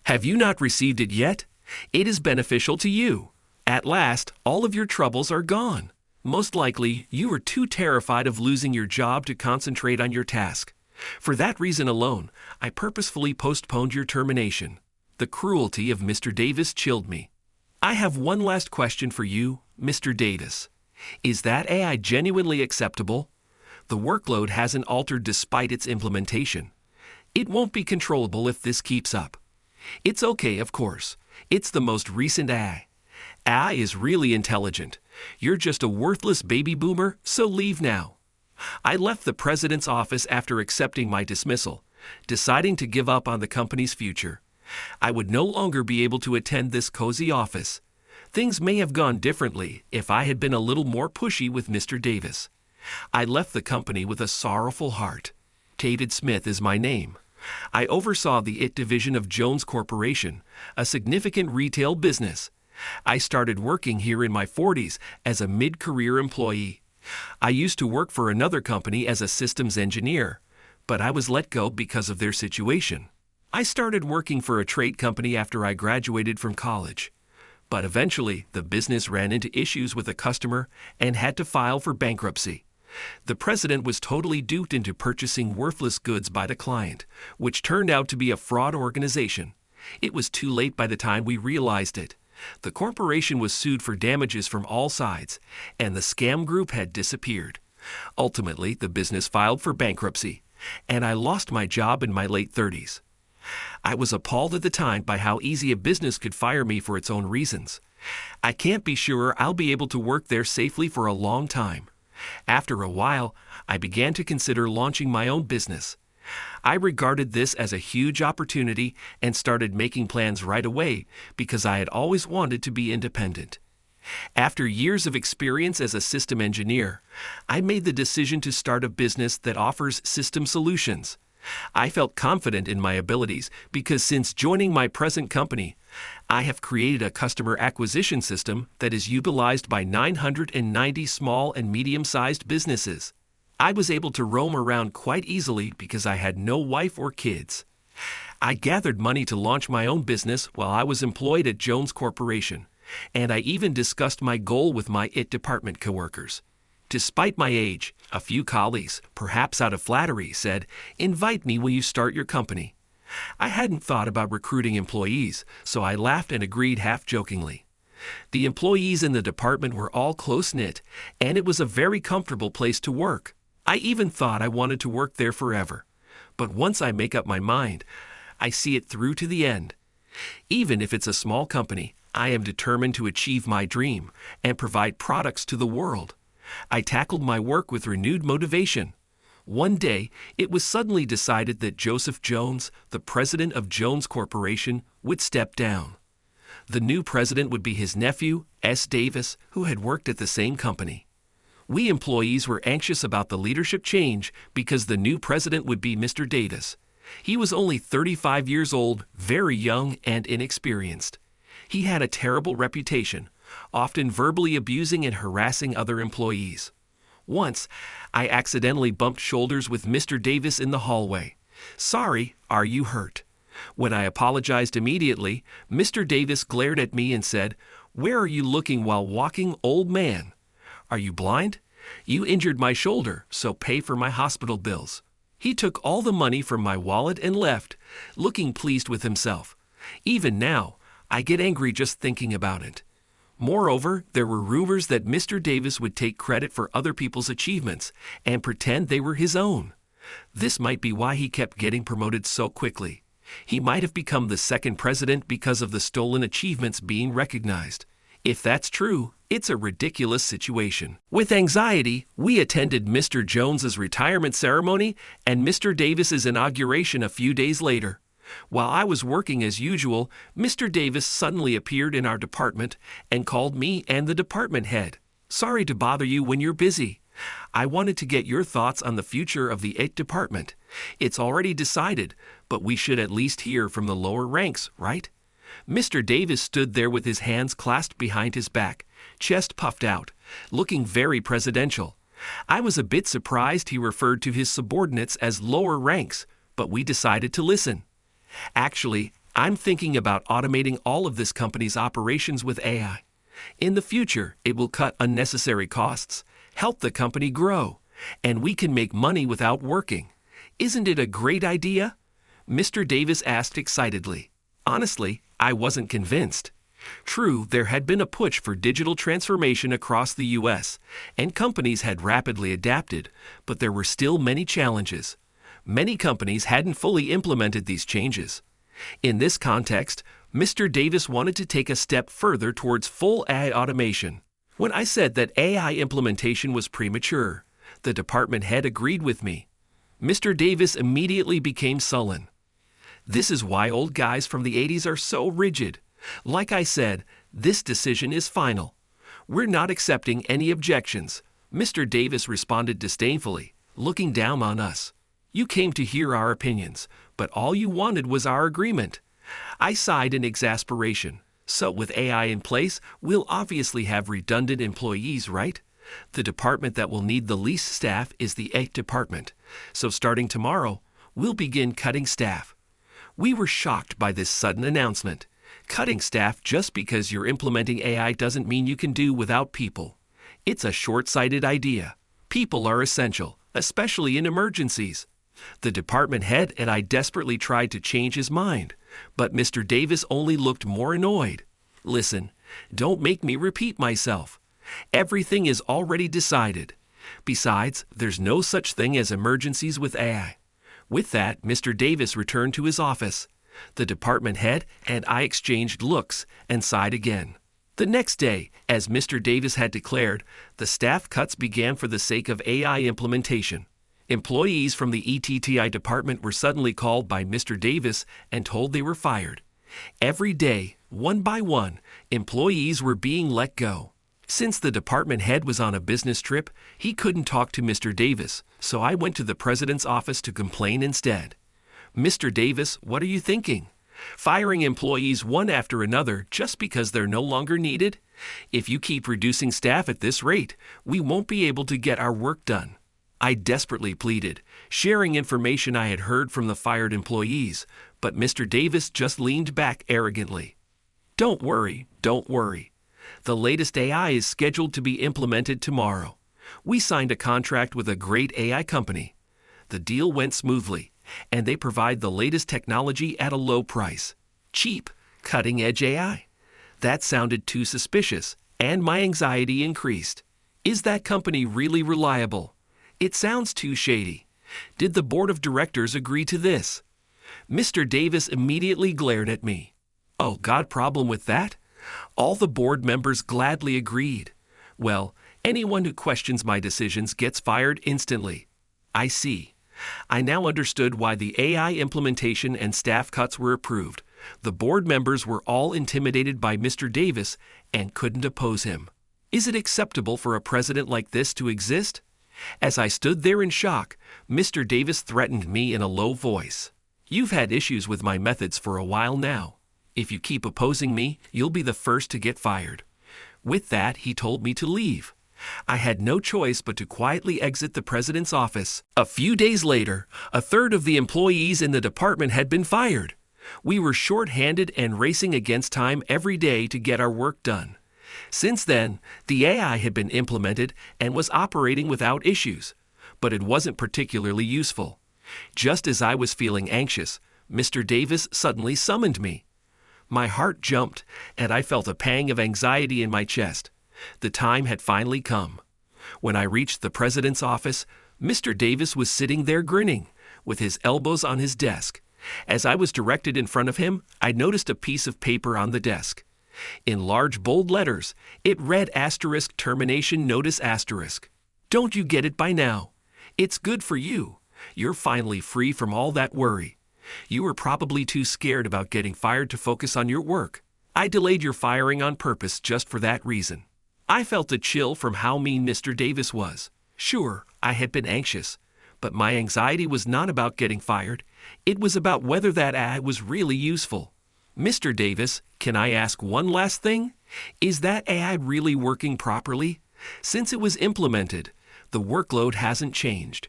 Have you not received it yet? It is beneficial to you. At last, all of your troubles are gone. Most likely, you were too terrified of losing your job to concentrate on your task. For that reason alone, I purposefully postponed your termination. The cruelty of Mr. Davis chilled me. I have one last question for you, Mr. Davis. Is that AI genuinely acceptable? The workload hasn't altered despite its implementation. It won't be controllable if this keeps up. It's okay, of course. It's the most recent AI. AI is really intelligent. You're just a worthless baby boomer, so leave now. I left the president's office after accepting my dismissal, deciding to give up on the company's future. I would no longer be able to attend this cozy office. Things may have gone differently if I had been a little more pushy with Mr. Davis. I left the company with a sorrowful heart. David Smith is my name. I oversaw the IT division of Jones Corporation, a significant retail business. I started working here in my 40s as a mid-career employee. I used to work for another company as a systems engineer, but I was let go because of their situation. I started working for a trade company after I graduated from college. But eventually, the business ran into issues with a customer and had to file for bankruptcy. The president was totally duped into purchasing worthless goods by the client, which turned out to be a fraud organization. It was too late by the time we realized it. The corporation was sued for damages from all sides, and the scam group had disappeared. Ultimately, the business filed for bankruptcy, and I lost my job in my late 30s. I was appalled at the time by how easy a business could fire me for its own reasons. I can't be sure I'll be able to work there safely for a long time. After a while, I began to consider launching my own business. I regarded this as a huge opportunity and started making plans right away because I had always wanted to be independent. After years of experience as a system engineer, I made the decision to start a business that offers system solutions. I felt confident in my abilities because since joining my present company, I have created a customer acquisition system that is utilized by 990 small and medium-sized businesses. I was able to roam around quite easily because I had no wife or kids. I gathered money to launch my own business while I was employed at Jones Corporation, and I even discussed my goal with my IT department coworkers. Despite my age, a few colleagues, perhaps out of flattery, said, "Invite me when you start your company." I hadn't thought about recruiting employees, so I laughed and agreed half-jokingly. The employees in the department were all close-knit, and it was a very comfortable place to work. I even thought I wanted to work there forever. But once I make up my mind, I see it through to the end. Even if it's a small company, I am determined to achieve my dream and provide products to the world. I tackled my work with renewed motivation. One day, it was suddenly decided that Joseph Jones, the president of Jones Corporation, would step down. The new president would be his nephew, S. Davis, who had worked at the same company. We employees were anxious about the leadership change because the new president would be Mr. Davis. He was only 35 years old, very young and inexperienced. He had a terrible reputation, often verbally abusing and harassing other employees. Once, I accidentally bumped shoulders with Mr. Davis in the hallway. "Sorry, are you hurt?" When I apologized immediately, Mr. Davis glared at me and said, "Where are you looking while walking, old man? Are you blind? You injured my shoulder, so pay for my hospital bills." He took all the money from my wallet and left, looking pleased with himself. Even now, I get angry just thinking about it. Moreover, there were rumors that Mr. Davis would take credit for other people's achievements and pretend they were his own. This might be why he kept getting promoted so quickly. He might have become the second president because of the stolen achievements being recognized. If that's true, it's a ridiculous situation. With anxiety, we attended Mr. Jones's retirement ceremony and Mr. Davis's inauguration a few days later. While I was working as usual, Mr. Davis suddenly appeared in our department and called me and the department head. "Sorry to bother you when you're busy. I wanted to get your thoughts on the future of the IT department. It's already decided, but we should at least hear from the lower ranks, right?" Mr. Davis stood there with his hands clasped behind his back, chest puffed out, looking very presidential. I was a bit surprised he referred to his subordinates as lower ranks, but we decided to listen. Actually, I'm thinking about automating all of this company's operations with AI. In the future, it will cut unnecessary costs, help the company grow, and we can make money without working. Isn't it a great idea? Mr. Davis asked excitedly. Honestly, I wasn't convinced. True, there had been a push for digital transformation across the U.S., and companies had rapidly adapted, but there were still many challenges. Many companies hadn't fully implemented these changes. In this context, Mr. Davis wanted to take a step further towards full AI automation. When I said that AI implementation was premature, the department head agreed with me. Mr. Davis immediately became sullen. This is why old guys from the 80s are so rigid. Like I said, this decision is final. We're not accepting any objections, Mr. Davis responded disdainfully, looking down on us. You came to hear our opinions, but all you wanted was our agreement. I sighed in exasperation. So with AI in place, we'll obviously have redundant employees, right? The department that will need the least staff is the Aita department. So starting tomorrow, we'll begin cutting staff. We were shocked by this sudden announcement. Cutting staff just because you're implementing AI doesn't mean you can do without people. It's a short-sighted idea. People are essential, especially in emergencies. The department head and I desperately tried to change his mind, but Mr. Davis only looked more annoyed. Listen, don't make me repeat myself. Everything is already decided. Besides, there's no such thing as emergencies with AI. With that, Mr. Davis returned to his office. The department head and I exchanged looks and sighed again. The next day, as Mr. Davis had declared, the staff cuts began for the sake of AI implementation. Employees from the ETTI department were suddenly called by Mr. Davis and told they were fired. Every day, one by one, employees were being let go. Since the department head was on a business trip, he couldn't talk to Mr. Davis, so I went to the president's office to complain instead. Mr. Davis, what are you thinking? Firing employees one after another just because they're no longer needed? If you keep reducing staff at this rate, we won't be able to get our work done. I desperately pleaded, sharing information I had heard from the fired employees, but Mr. Davis just leaned back arrogantly. Don't worry, don't worry. The latest AI is scheduled to be implemented tomorrow. We signed a contract with a great AI company. The deal went smoothly, and they provide the latest technology at a low price. Cheap, cutting-edge AI. That sounded too suspicious, and my anxiety increased. Is that company really reliable? It sounds too shady. Did the board of directors agree to this? Mr. Davis immediately glared at me. Oh, got problem with that? All the board members gladly agreed. Well, anyone who questions my decisions gets fired instantly. I see. I now understood why the AI implementation and staff cuts were approved. The board members were all intimidated by Mr. Davis and couldn't oppose him. Is it acceptable for a president like this to exist? As I stood there in shock, Mr. Davis threatened me in a low voice. You've had issues with my methods for a while now. If you keep opposing me, you'll be the first to get fired. With that, he told me to leave. I had no choice but to quietly exit the president's office. A few days later, a third of the employees in the department had been fired. We were short-handed and racing against time every day to get our work done. Since then, the AI had been implemented and was operating without issues, but it wasn't particularly useful. Just as I was feeling anxious, Mr. Davis suddenly summoned me. My heart jumped, and I felt a pang of anxiety in my chest. The time had finally come. When I reached the president's office, Mr. Davis was sitting there grinning, with his elbows on his desk. As I was directed in front of him, I noticed a piece of paper on the desk. In large bold letters, it read * termination notice *. Don't you get it by now? It's good for you. You're finally free from all that worry. You were probably too scared about getting fired to focus on your work. I delayed your firing on purpose just for that reason. I felt a chill from how mean Mr. Davis was. Sure, I had been anxious, but my anxiety was not about getting fired. It was about whether that AI was really useful. Mr. Davis, can I ask one last thing? Is that AI really working properly? Since it was implemented, the workload hasn't changed.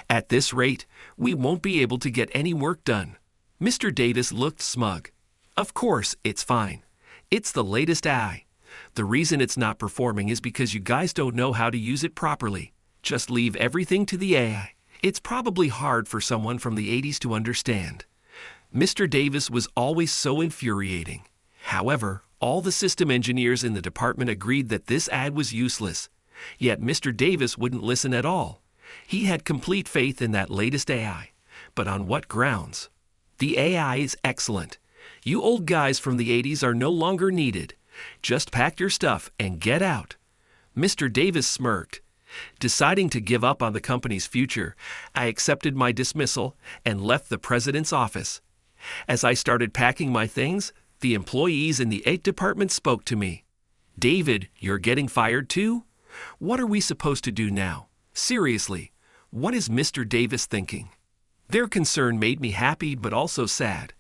At this rate, we won't be able to get any work done. Mr. Davis looked smug. Of course, it's fine. It's the latest AI. The reason it's not performing is because you guys don't know how to use it properly. Just leave everything to the AI. It's probably hard for someone from the 80s to understand. Mr. Davis was always so infuriating. However, all the system engineers in the department agreed that this ad was useless. Yet Mr. Davis wouldn't listen at all. He had complete faith in that latest AI. But on what grounds? The AI is excellent. You old guys from the 80s are no longer needed. Just pack your stuff and get out. Mr. Davis smirked. Deciding to give up on the company's future, I accepted my dismissal and left the president's office. As I started packing my things, the employees in the Aita department spoke to me. "David, you're getting fired too? What are we supposed to do now? Seriously, what is Mr. Davis thinking?" Their concern made me happy but also sad.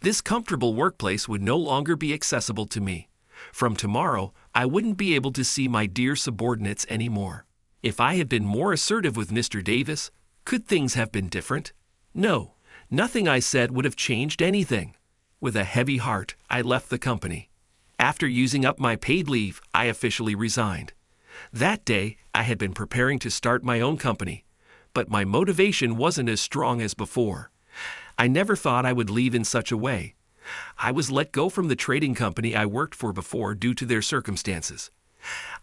This comfortable workplace would no longer be accessible to me. From tomorrow, I wouldn't be able to see my dear subordinates anymore. If I had been more assertive with Mr. Davis, could things have been different? No, nothing I said would have changed anything. With a heavy heart, I left the company. After using up my paid leave, I officially resigned. That day, I had been preparing to start my own company, but my motivation wasn't as strong as before. I never thought I would leave in such a way. I was let go from the trading company I worked for before due to their circumstances.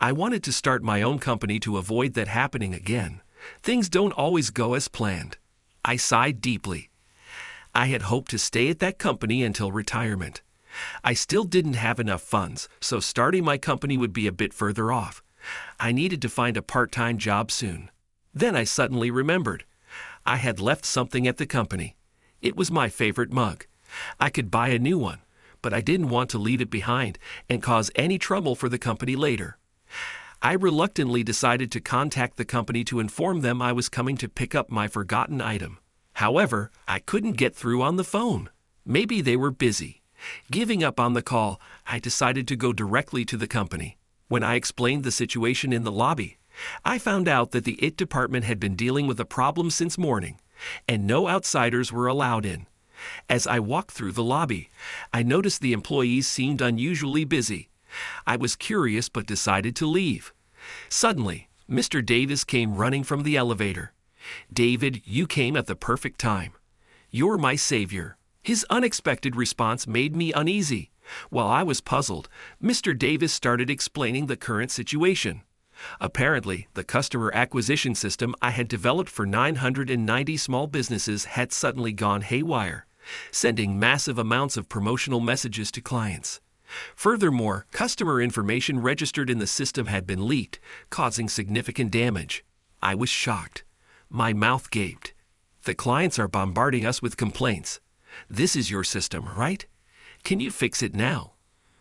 I wanted to start my own company to avoid that happening again. Things don't always go as planned. I sighed deeply. I had hoped to stay at that company until retirement. I still didn't have enough funds, so starting my company would be a bit further off. I needed to find a part-time job soon. Then I suddenly remembered. I had left something at the company. It was my favorite mug. I could buy a new one, but I didn't want to leave it behind and cause any trouble for the company later. I reluctantly decided to contact the company to inform them I was coming to pick up my forgotten item. However, I couldn't get through on the phone. Maybe they were busy. Giving up on the call, I decided to go directly to the company. When I explained the situation in the lobby, I found out that the IT department had been dealing with a problem since morning, and no outsiders were allowed in. As I walked through the lobby, I noticed the employees seemed unusually busy. I was curious but decided to leave. Suddenly, Mr. Davis came running from the elevator. "David, you came at the perfect time. You're my savior." His unexpected response made me uneasy. While I was puzzled, Mr. Davis started explaining the current situation. Apparently, the customer acquisition system I had developed for 990 small businesses had suddenly gone haywire, sending massive amounts of promotional messages to clients. Furthermore, customer information registered in the system had been leaked, causing significant damage. I was shocked. My mouth gaped. "The clients are bombarding us with complaints. This is your system, right? Can you fix it now?"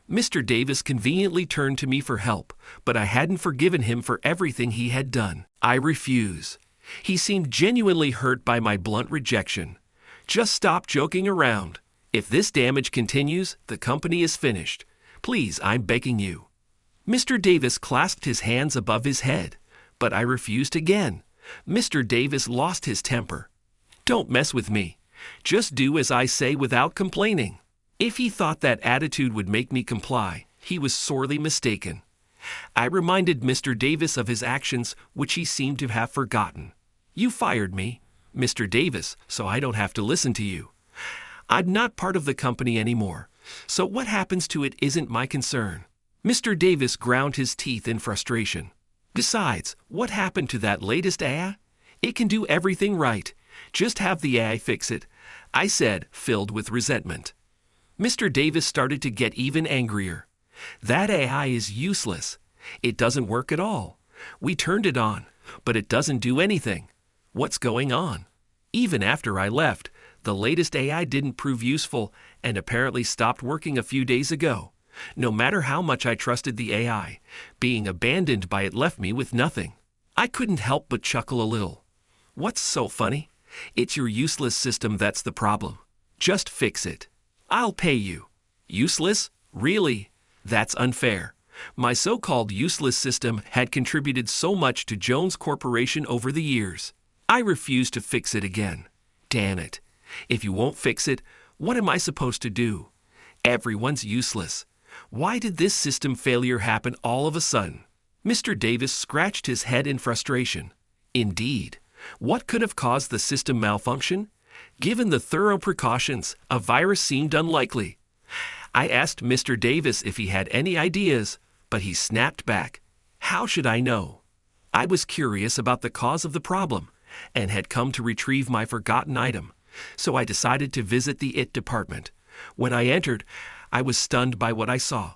Mr. Davis conveniently turned to me for help, but I hadn't forgiven him for everything he had done. I refuse. He seemed genuinely hurt by my blunt rejection. "Just stop joking around. If this damage continues, the company is finished. Please, I'm begging you." Mr. Davis clasped his hands above his head, but I refused again. Mr. Davis lost his temper. "Don't mess with me. Just do as I say without complaining." If he thought that attitude would make me comply, he was sorely mistaken. I reminded Mr. Davis of his actions, which he seemed to have forgotten. "You fired me, Mr. Davis, so I don't have to listen to you. I'm not part of the company anymore, so what happens to it isn't my concern." Mr. Davis ground his teeth in frustration. "Besides, what happened to that latest AI? It can do everything right. Just have the AI fix it," I said, filled with resentment. Mr. Davis started to get even angrier. "That AI is useless. It doesn't work at all. We turned it on, but it doesn't do anything. What's going on?" Even after I left, the latest AI didn't prove useful and apparently stopped working a few days ago. No matter how much I trusted the AI, being abandoned by it left me with nothing. I couldn't help but chuckle a little. "What's so funny? It's your useless system that's the problem. Just fix it. I'll pay you." Useless? Really? That's unfair. My so-called useless system had contributed so much to Jones Corporation over the years. I refused to fix it again. Damn it. If you won't fix it, what am I supposed to do? Everyone's useless. Why did this system failure happen all of a sudden? Mr. Davis scratched his head in frustration. Indeed, what could have caused the system malfunction? Given the thorough precautions, a virus seemed unlikely. I asked Mr. Davis if he had any ideas, but he snapped back. How should I know? I was curious about the cause of the problem and had come to retrieve my forgotten item, so I decided to visit the IT department. When I entered, I was stunned by what I saw.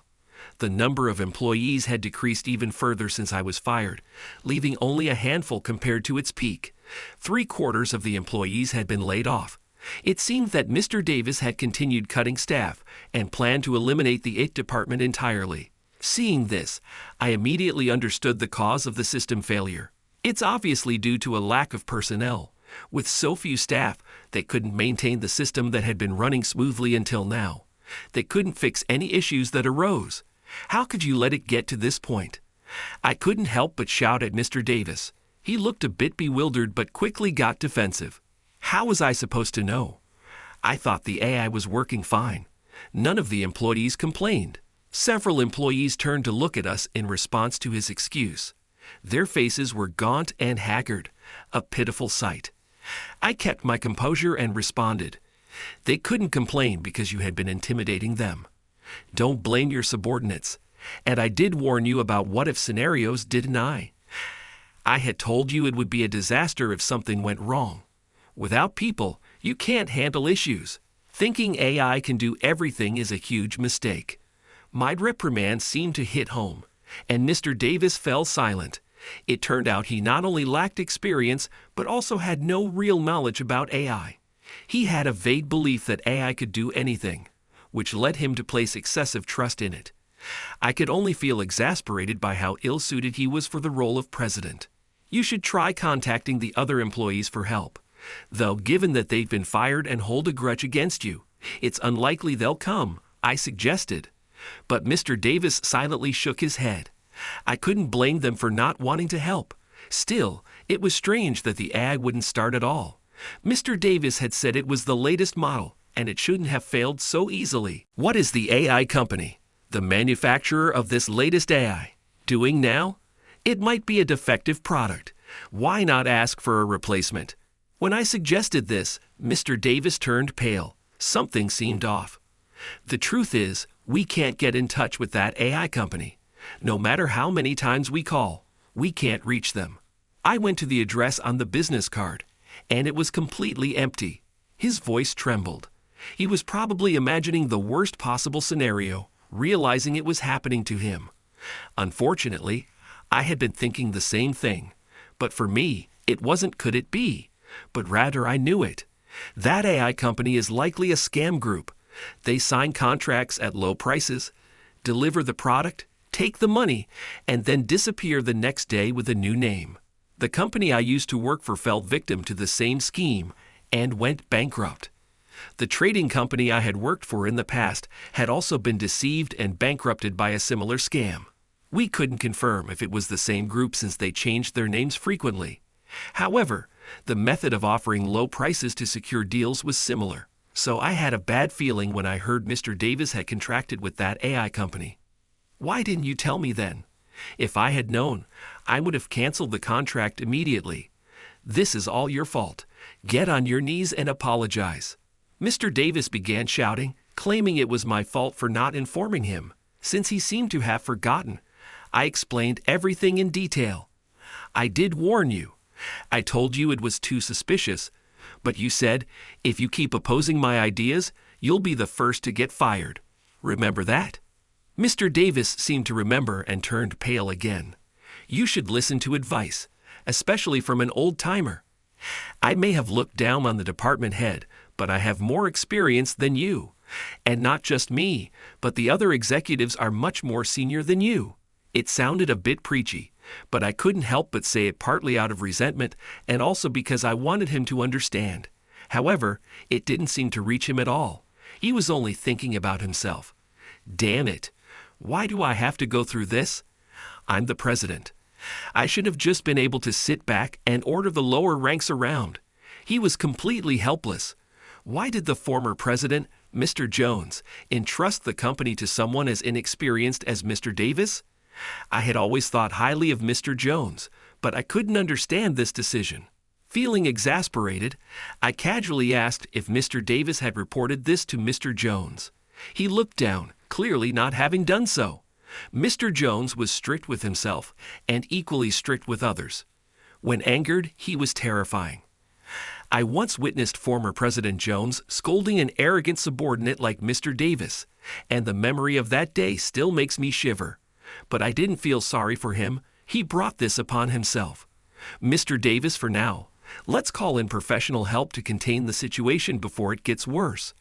The number of employees had decreased even further since I was fired, leaving only a handful compared to its peak. 3/4 of the employees had been laid off. It seemed that Mr. Davis had continued cutting staff and planned to eliminate the IT department entirely. Seeing this, I immediately understood the cause of the system failure. It's obviously due to a lack of personnel. With so few staff, they couldn't maintain the system that had been running smoothly until now. They couldn't fix any issues that arose. How could you let it get to this point? I couldn't help but shout at Mr. Davis. He looked a bit bewildered but quickly got defensive. How was I supposed to know? I thought the AI was working fine. None of the employees complained. Several employees turned to look at us in response to his excuse. Their faces were gaunt and haggard, a pitiful sight. I kept my composure and responded. They couldn't complain because you had been intimidating them. Don't blame your subordinates. And I did warn you about what-if scenarios, didn't I? I had told you it would be a disaster if something went wrong. Without people, you can't handle issues. Thinking AI can do everything is a huge mistake. My reprimand seemed to hit home, and Mr. Davis fell silent. It turned out he not only lacked experience, but also had no real knowledge about AI. He had a vague belief that AI could do anything, which led him to place excessive trust in it. I could only feel exasperated by how ill-suited he was for the role of president. You should try contacting the other employees for help. Though given that they've been fired and hold a grudge against you, it's unlikely they'll come, I suggested. But Mr. Davis silently shook his head. I couldn't blame them for not wanting to help. Still, it was strange that the AI wouldn't start at all. Mr. Davis had said it was the latest model, and it shouldn't have failed so easily. What is the AI company, the manufacturer of this latest AI, doing now? It might be a defective product. Why not ask for a replacement? When I suggested this, Mr. Davis turned pale. Something seemed off. The truth is, we can't get in touch with that AI company. No matter how many times we call, we can't reach them. I went to the address on the business card, and it was completely empty. His voice trembled. He was probably imagining the worst possible scenario, realizing it was happening to him. Unfortunately, I had been thinking the same thing. But for me, it wasn't could it be, but rather I knew it. That AI company is likely a scam group. They sign contracts at low prices, deliver the product, take the money, and then disappear the next day with a new name. The company I used to work for fell victim to the same scheme and went bankrupt. The trading company I had worked for in the past had also been deceived and bankrupted by a similar scam. We couldn't confirm if it was the same group since they changed their names frequently. However, the method of offering low prices to secure deals was similar. So I had a bad feeling when I heard Mr. Davis had contracted with that AI company. Why didn't you tell me then? If I had known, I would have canceled the contract immediately. This is all your fault. Get on your knees and apologize. Mr. Davis began shouting, claiming it was my fault for not informing him. Since he seemed to have forgotten, I explained everything in detail. I did warn you. I told you it was too suspicious, but you said, if you keep opposing my ideas, you'll be the first to get fired. Remember that? Mr. Davis seemed to remember and turned pale again. You should listen to advice, especially from an old-timer. I may have looked down on the department head, but I have more experience than you. And not just me, but the other executives are much more senior than you. It sounded a bit preachy, but I couldn't help but say it partly out of resentment and also because I wanted him to understand. However, it didn't seem to reach him at all. He was only thinking about himself. Damn it! Why do I have to go through this? I'm the president. I should have just been able to sit back and order the lower ranks around. He was completely helpless. Why did the former president Mr. Jones, entrust the company to someone as inexperienced as Mr. Davis? I had always thought highly of Mr. Jones, but I couldn't understand this decision. Feeling exasperated, I casually asked if Mr. Davis had reported this to Mr. Jones. He looked down, clearly not having done so. Mr. Jones was strict with himself and equally strict with others. When angered, he was terrifying. I once witnessed former President Jones scolding an arrogant subordinate like Mr. Davis, and the memory of that day still makes me shiver. But I didn't feel sorry for him. He brought this upon himself. Mr. Davis, for now, let's call in professional help to contain the situation before it gets worse.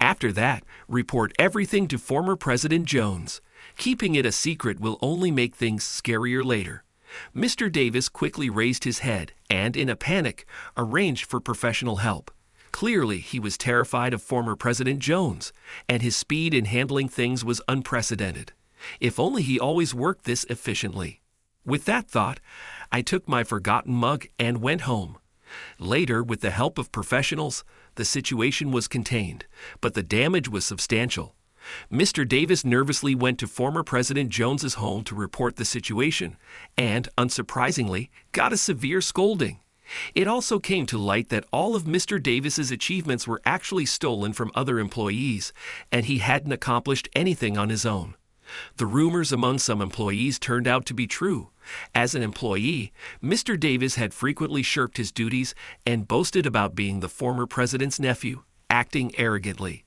After that, report everything to former President Jones. Keeping it a secret will only make things scarier later. Mr. Davis quickly raised his head and, in a panic, arranged for professional help. Clearly, he was terrified of former President Jones, and his speed in handling things was unprecedented. If only he always worked this efficiently. With that thought, I took my forgotten mug and went home. Later, with the help of professionals, the situation was contained, but the damage was substantial. Mr. Davis nervously went to former President Jones's home to report the situation and, unsurprisingly, got a severe scolding. It also came to light that all of Mr. Davis's achievements were actually stolen from other employees, and he hadn't accomplished anything on his own. The rumors among some employees turned out to be true. As an employee, Mr. Davis had frequently shirked his duties and boasted about being the former president's nephew, acting arrogantly.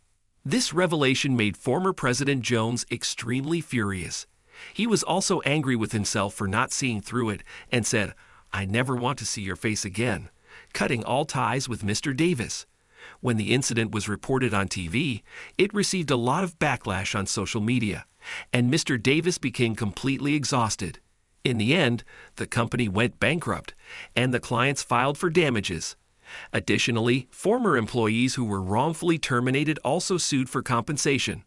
This revelation made former President Jones extremely furious. He was also angry with himself for not seeing through it and said, "I never want to see your face again," cutting all ties with Mr. Davis. When the incident was reported on TV, it received a lot of backlash on social media, and Mr. Davis became completely exhausted. In the end, the company went bankrupt, and the clients filed for damages. Additionally, former employees who were wrongfully terminated also sued for compensation,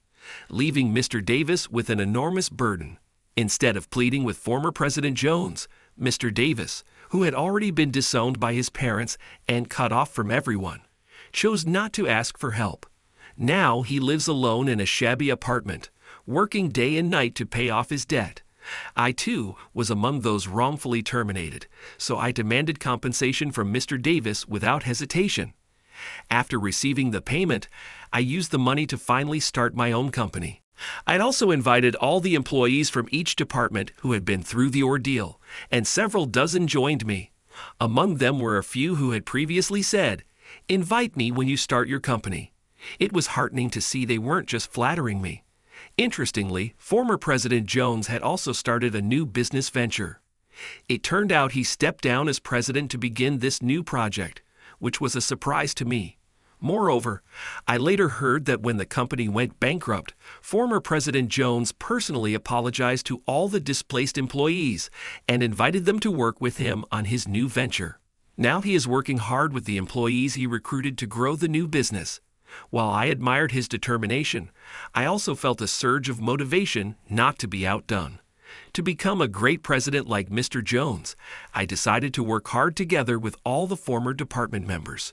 leaving Mr. Davis with an enormous burden. Instead of pleading with former President Jones, Mr. Davis, who had already been disowned by his parents and cut off from everyone, chose not to ask for help. Now he lives alone in a shabby apartment, working day and night to pay off his debt. I, too, was among those wrongfully terminated, so I demanded compensation from Mr. Davis without hesitation. After receiving the payment, I used the money to finally start my own company. I'd also invited all the employees from each department who had been through the ordeal, and several dozen joined me. Among them were a few who had previously said, "Invite me when you start your company." It was heartening to see they weren't just flattering me. Interestingly, former President Jones had also started a new business venture. It turned out he stepped down as president to begin this new project, which was a surprise to me. Moreover, I later heard that when the company went bankrupt, former President Jones personally apologized to all the displaced employees and invited them to work with him on his new venture. Now he is working hard with the employees he recruited to grow the new business. While I admired his determination, I also felt a surge of motivation not to be outdone. To become a great president like Mr. Jones, I decided to work hard together with all the former department members.